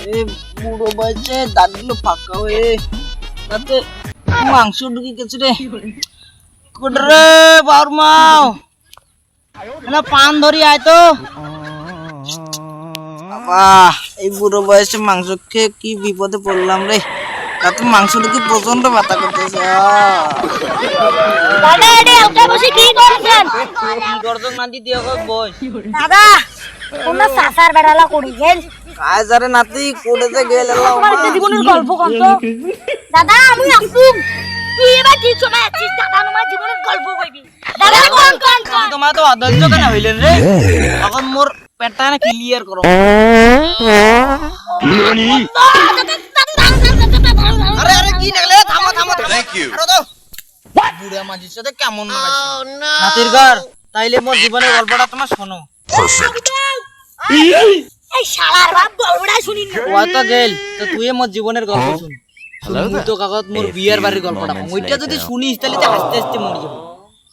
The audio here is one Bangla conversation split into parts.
এই বুড়ো বয়সে দাঁতগুলো ফাঁকা হয়ে তাতে মাংস ঢুকে গেছে রে। কোটরে বাউর মাও না পান ধরি আয় তো বাবা। এই বুড়ো বয়সে মাংস খেয়ে কি বিপদে পড়লাম রে। তাতে মাংস ঢুকে প্রচন্ড ব্যথা করতেছে। দাদা এডি ওকে বসে কি করছেন? কি করছস নাতি দিয়ে বই দাদা তোমরা সাসার বেড়ালা করি গেল কাজ আরে নাতি কোড়েতে গেল তোমার জীবনের গল্প কত দাদা আমি আসুম তুই এবার ঠিক সময় আছিস দাদা আমার জীবনের গল্প কইবি দাদা কোন কোন কোন তোমার তো অধৈর্য কেন হইলেন রে। এখন মোর পেটটা না ক্লিয়ার করো। আরে আরে কি দেখলে থামো থামো থ্যাংক ইউ আরে দাও বুড়া মাঝির সাথে কেমন লাগাইছে নাতির ঘর। তাইলে মোর জীবনের গল্পটা তোমার শোনো। এই শালার বাপ বলবড়া শুনি না ওই তো গেল তো তুই মোর জীবনের গল্প শুন। শুনবি তো কাগজ মোর বিয়ের বাড়ির গল্পটা ওইটা যদি শুনিস তাহলে তো হাসতে হাসতে মরে যাবো।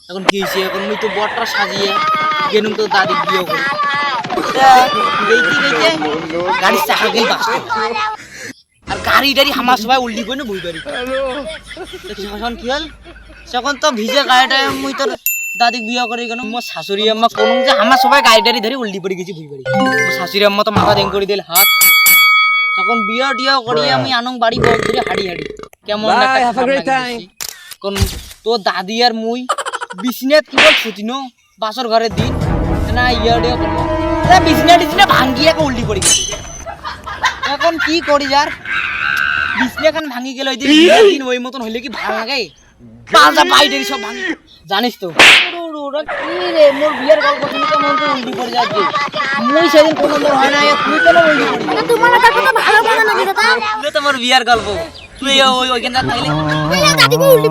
এখন কি হয়েছে এখন মুই তো বটটা সাজিয়ে গেলুম তো দাদি বিয়ে করে গেইতে গাড়ি চাকা গেল বাঁচতে আর গাড়ি টাড়ি আমার সবাই উল্টি করে বই গাড়ি তখন কি হল তখন তো ভিজে গাড়িটা মুই তোর দাদি বিয়ে করে কেন মোর শাশুড়ি আম্মা কোন যে আমার সবাই গাড়ি টাড়ি ধরে উল্টি পড়ে গেছি বই বাড়ি। মোর শাশুড়ি আম্মা তো মাথা দেন করে দিল হাত। তখন বিয়ে টিয়া করিয়ে আমি আনং বাড়ি বল ধরে হাঁড়ি হাঁড়ি কেমন কোন তো দাদি আর মুই বিছনাত কি বল ছুটিনো বাসর ঘরের দিন না ইয়াডে করব না বিছনা ভাঙ্গিয়ে উল্টি পড়ে গেছে। এখন কি করি যার বিছনা খান ভাঙি গেল ওই দিন ওই মতন হইলে কি ভালো লাগে পাঁচটা বাইরের সব ভাঙি জানিস তো ওরা কি রে মোর বিয়ের গল্প শুনে তো মন তো উল্টি পড়ে যাচ্ছে। মুই সেদিন কোন নম্বর হয় না তুই কেন উল্টি পড়ি তোমার কথা তো ভালো কথা লাগে দাদা তুই তো মোর বিয়ের গল্প তুই ওইখানে থাকলে দাদিকে উল্টি